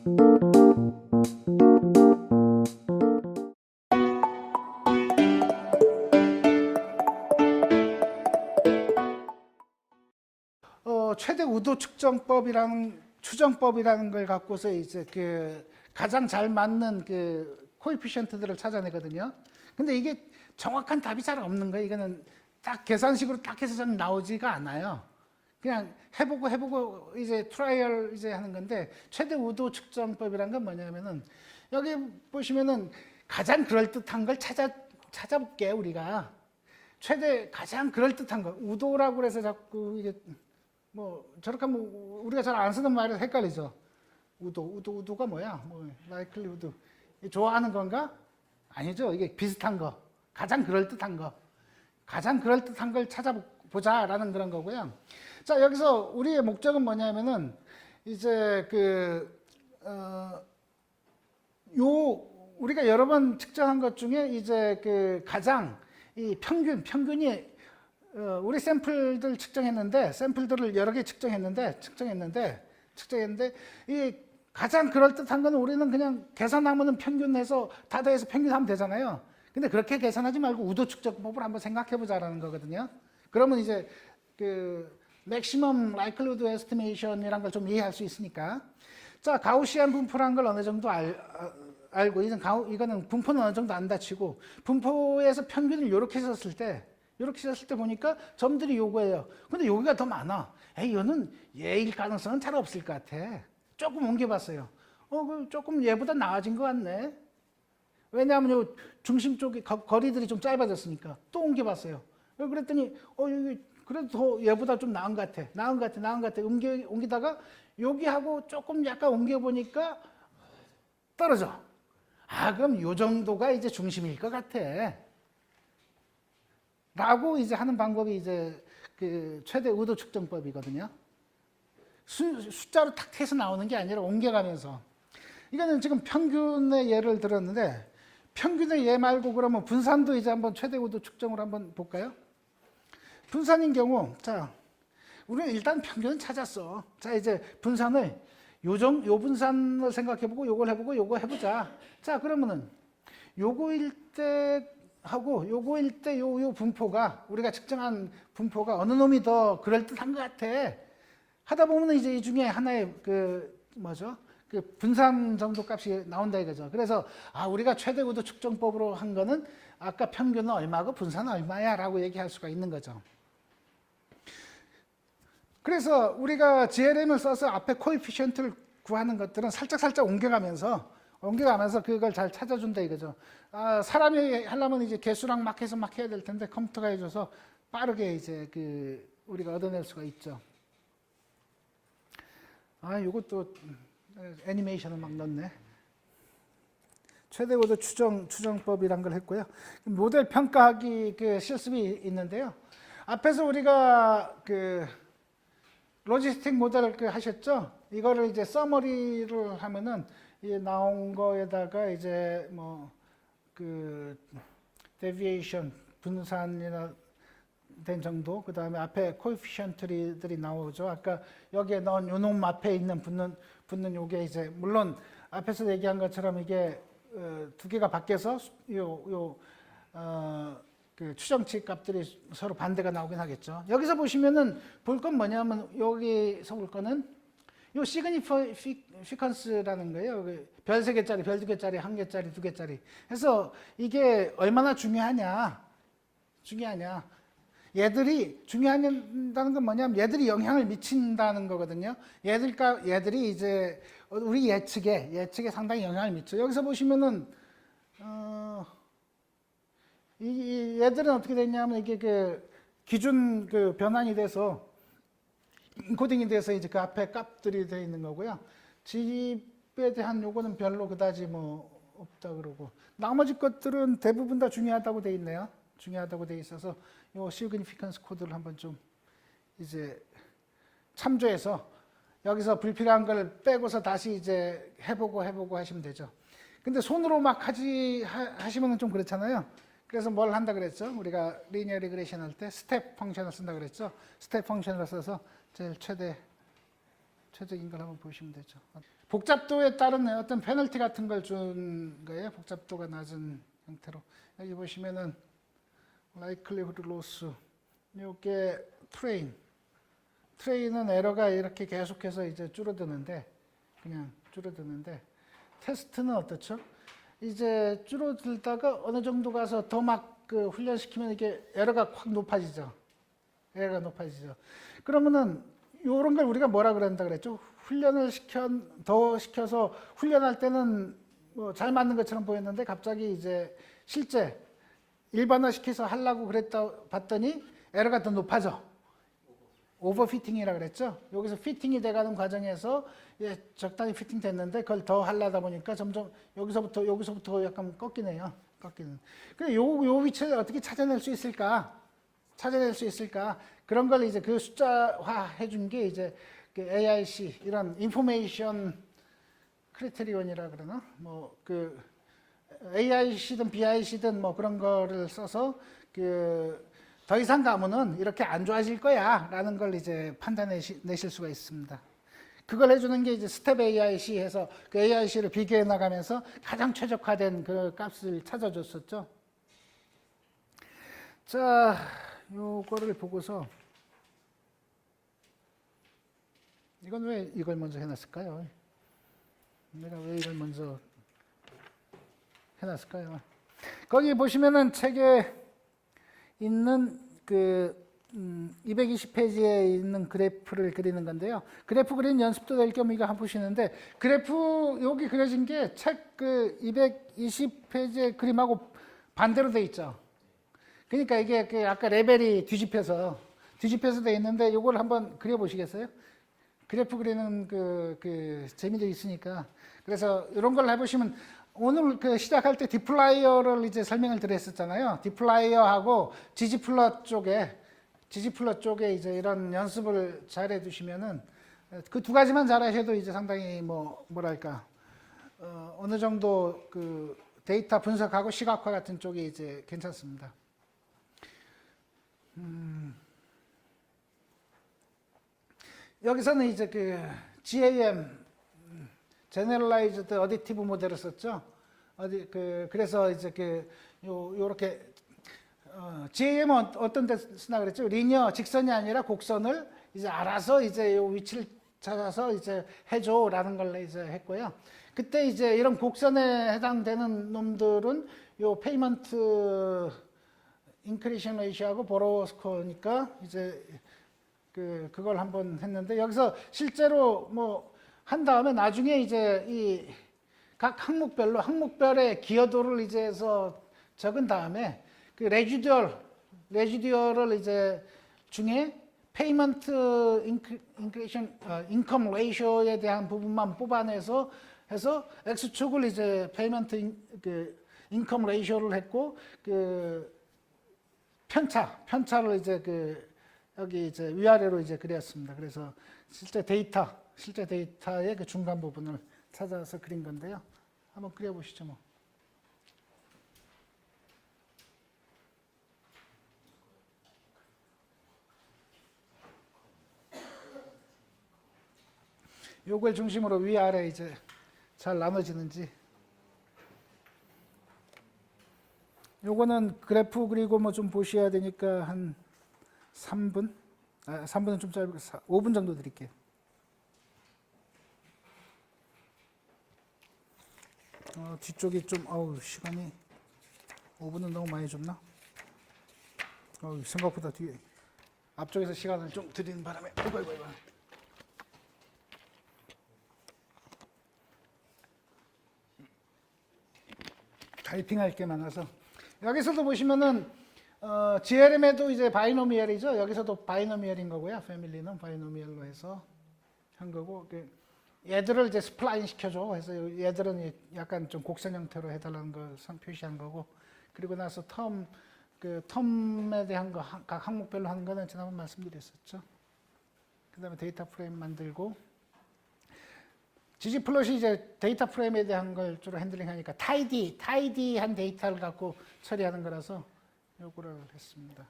최대 우도 추정법이라는 걸 갖고서 이제 그 가장 잘 맞는 그 코에피션트들을 찾아내거든요. 근데 이게 정확한 답이 잘 없는 거예요. 이거는 딱 계산식으로 딱 해서 잘 나오지가 않아요. 그냥 해보고 이제 트라이얼 이제 하는 건데, 최대 우도 측정법이란 건 뭐냐면은 여기 보시면은 가장 그럴듯한 걸 찾아볼게 우리가. 가장 그럴듯한 거, 우도라고 그래서 자꾸 이게 뭐 저렇게 하면 우리가 잘 안 쓰는 말이 헷갈리죠. 우도가 뭐야? 뭐 likelihood. 좋아하는 건가? 아니죠. 이게 비슷한 거, 가장 그럴듯한 걸 찾아보자라는 그런 거고요. 자, 여기서 우리의 목적은 뭐냐면은 이제 우리가 여러 번 측정한 것 중에 이제 그 가장 이 평균이 우리 샘플들 샘플들을 여러 개 측정했는데 이 가장 그럴듯한 건 우리는 그냥 계산하면은 평균해서 다 더해서 평균하면 되잖아요. 근데 그렇게 계산하지 말고 우도 측정법을 한번 생각해 보자라는 거거든요. 그러면 이제 그 maximum likelihood estimation이란 걸 좀 이해할 수 있으니까. 자, 가우시안 분포라는 걸 어느 정도 알고, 이거는 분포는 어느 정도 안다 치고, 분포에서 평균을 이렇게 썼을 때 보니까 점들이 요거예요. 근데 여기가 더 많아. 이거는 얘일 가능성은 잘 없을 것 같아. 조금 옮겨봤어요. 조금 얘보다 나아진 것 같네. 왜냐하면 요 중심 쪽이 거리들이 좀 짧아졌으니까. 또 옮겨봤어요. 그랬더니 여기 그래도 더 얘보다 좀 나은 것 같아. 옮기다가 여기하고 조금 약간 옮겨보니까 떨어져. 그럼 요 정도가 이제 중심일 것 같아. 라고 이제 하는 방법이 이제 그 최대 우도 측정법이거든요. 숫자로 탁 해서 나오는 게 아니라 옮겨가면서. 이거는 지금 평균의 예를 들었는데, 평균의 예 말고 그러면 분산도 이제 한번 최대 우도 측정으로 한번 볼까요? 분산인 경우, 자, 우리는 일단 평균은 찾았어. 자, 이제 분산을 요 분산을 생각해보고 요걸 해보고 요거 해보자. 자, 그러면은 요거일 때 하고 요거일 때 요 분포가, 우리가 측정한 분포가 어느 놈이 더 그럴듯한 것 같아 하다 보면 이제 이 중에 하나의 그 분산 정도 값이 나온다 이거죠. 그래서 우리가 최대 우도 측정법으로 한 거는 아까 평균은 얼마고 분산은 얼마야 라고 얘기할 수가 있는 거죠. 그래서 우리가 GLM을 써서 앞에 코에피션트를 구하는 것들은 살짝 옮겨가면서 그걸 잘 찾아준다 이거죠. 사람이 하려면 이제 개수랑 막 해서 막 해야 될 텐데 컴퓨터가 해줘서 빠르게 이제 우리가 얻어낼 수가 있죠. 요것도 애니메이션을 막 넣네. 최대 우도 추정법이란 걸 했고요. 모델 평가하기 실습이 있는데요. 앞에서 우리가 로지스틱 모델을 하셨죠? 이거를 이제 서머리를 하면은 나온 거에다가 이제 데비에이션 분산이나 된 정도, 그 다음에 앞에 코에피션트들이 나오죠. 아까 여기에 넣은 요 놈 앞에 있는 붙는 요게 이제 물론 앞에서 얘기한 것처럼 이게 두 개가 바뀌어서 그 추정치 값들이 서로 반대가 나오긴 하겠죠. 여기서 보시면은 볼 건 뭐냐면 여기서 볼 거는 요 시그니피컨스라는 거예요. 별 3개짜리, 별 2개짜리, 1개짜리, 2개짜리. 그래서 이게 얼마나 중요하냐. 얘들이 중요하다는 건 뭐냐면 얘들이 영향을 미친다는 거거든요. 얘들이 이제 우리 예측에 상당히 영향을 미쳐. 여기서 보시면은 얘들은 어떻게 됐냐면 이게 기준 변환이 돼서 인코딩이 돼서 이제 그 앞에 값들이 되어 있는 거고요. 집에 대한 요거는 별로 그다지 없다 그러고, 나머지 것들은 대부분 다 중요하다고 돼 있네요. 중요하다고 돼 있어서 요 시그니피컨스 코드를 한번 좀 이제 참조해서 여기서 불필요한 걸 빼고서 다시 이제 해보고 하시면 되죠. 근데 손으로 막 하시면 좀 그렇잖아요. 그래서 뭘 한다 그랬죠? 우리가 리니어 리그레션 할 때 스텝 펑션을 쓴다 그랬죠? 스텝 펑션을 써서 제일 최적인 걸 한번 보시면 되죠. 복잡도에 따른 어떤 페널티 같은 걸 준 거예요. 복잡도가 낮은 형태로. 여기 보시면은 likelihood loss. 요게 트레인은 에러가 이렇게 계속해서 이제 줄어드는데, 그냥 줄어드는데, 테스트는 어떻죠? 이제 줄어들다가 어느 정도 가서 더 막 그 훈련시키면 이게 에러가 확 높아지죠. 에러가 높아지죠. 그러면은 요런 걸 우리가 뭐라 그런다 그랬죠? 훈련을 더 시켜서 훈련할 때는 뭐 잘 맞는 것처럼 보였는데 갑자기 이제 실제 일반화시켜서 하려고 그랬다 봤더니 에러가 더 높아져. 오버피팅이라 그랬죠. 여기서 피팅이 돼가는 과정에서 적당히 피팅 됐는데 그걸 더 하려다 보니까 점점 여기서부터 약간 꺾이네요. 꺾이는. 그래 요 위치를 어떻게 찾아낼 수 있을까? 그런 걸 이제 그 숫자화 해준 게 이제 그 AIC 이런 인포메이션 크리테리온이라 그러나 뭐 그 AIC든 BIC든 뭐 그런 거를 써서 그 더 이상 가면은 이렇게 안 좋아질 거야 라는 걸 이제 판단내실 수가 있습니다. 그걸 해주는 게 이제 스텝 AIC 해서 그 AIC를 비교해 나가면서 가장 최적화된 그 값을 찾아줬었죠. 자, 요거를 보고서 이건 왜 이걸 먼저 해놨을까요? 내가 왜 이걸 먼저 해놨을까요? 거기 보시면은 책에 있는 그 220페이지에 있는 그래프를 그리는 건데요. 그래프 그리는 연습도 될 겸 이거 한번 보시는데 그래프 여기 그려진 게 책 그 220페이지의 그림하고 반대로 돼 있죠. 그러니까 이게 그 아까 레벨이 뒤집혀서 돼 있는데 이걸 한번 그려 보시겠어요? 그래프 그리는 그 재미도 있으니까. 그래서 이런 걸 해보시면 오늘 그 시작할 때 디플라이어를 이제 설명을 드렸었잖아요. 디플라이어하고 지지플러 쪽에 이제 이런 연습을 잘 해두시면은 그 두 가지만 잘 하셔도 이제 상당히 뭐랄까 어느 정도 그 데이터 분석하고 시각화 같은 쪽이 이제 괜찮습니다. 여기서는 이제 그 GAM Generalized Additive 모델을 썼죠. 그래서 이제 요렇게 GAM은 어떤 데 쓰나 그랬죠? 리니어 직선이 아니라 곡선을 이제 알아서 이제 요 위치를 찾아서 이제 해줘라는 걸 이제 했고요. 그때 이제 이런 곡선에 해당되는 놈들은 요 페이먼트 인크리션 레이시하고 보로워 스코어니까 이제 그걸 한번 했는데 여기서 실제로 뭐 한 다음에 나중에 이제 이 각 항목별의 기여도를 이제 해서 적은 다음에 그 레지듀얼을 이제 중에 페이먼트 인크리션 인컴 레이쇼에 대한 부분만 뽑아내서 해서 X축을 이제 페이먼트 인컴 레이쇼를 했고 그 편차를 이제 여기 이제 위아래로 이제 그렸습니다. 그래서 실제 데이터의 그 중간 부분을 찾아서 그린 건데요. 한번 그려보시죠, 뭐. 요걸 중심으로 위아래 이제 잘 나눠지는지. 요거는 그래프 그리고 뭐 좀 보셔야 되니까 한 3분? 3분은 좀 짧고 5분 정도 드릴게요. 뒤쪽이 좀 시간이 5분은 너무 많이 줬나? 생각보다 뒤에 앞쪽에서 시간을 좀 드리는 바람에 아이고. 타이핑할 게 많아서 여기서도 보시면은 GLM에도 이제 바이노미얼이죠. 여기서도 바이노미얼인 거고요. 패밀리는 바이노미얼로 해서 한 거고 얘들을 이제 스플라인 시켜줘. 해서 얘들은 약간 좀 곡선 형태로 해달라는 걸 표시한 거고 그리고 나서 텀에 대한 거 각 항목별로 하는 거는 지난번 말씀드렸었죠. 그 다음에 데이터 프레임 만들고 gg플롯이 이제 데이터 프레임에 대한 걸 주로 핸들링하니까 타이디한 데이터를 갖고 처리하는 거라서 요거를 했습니다.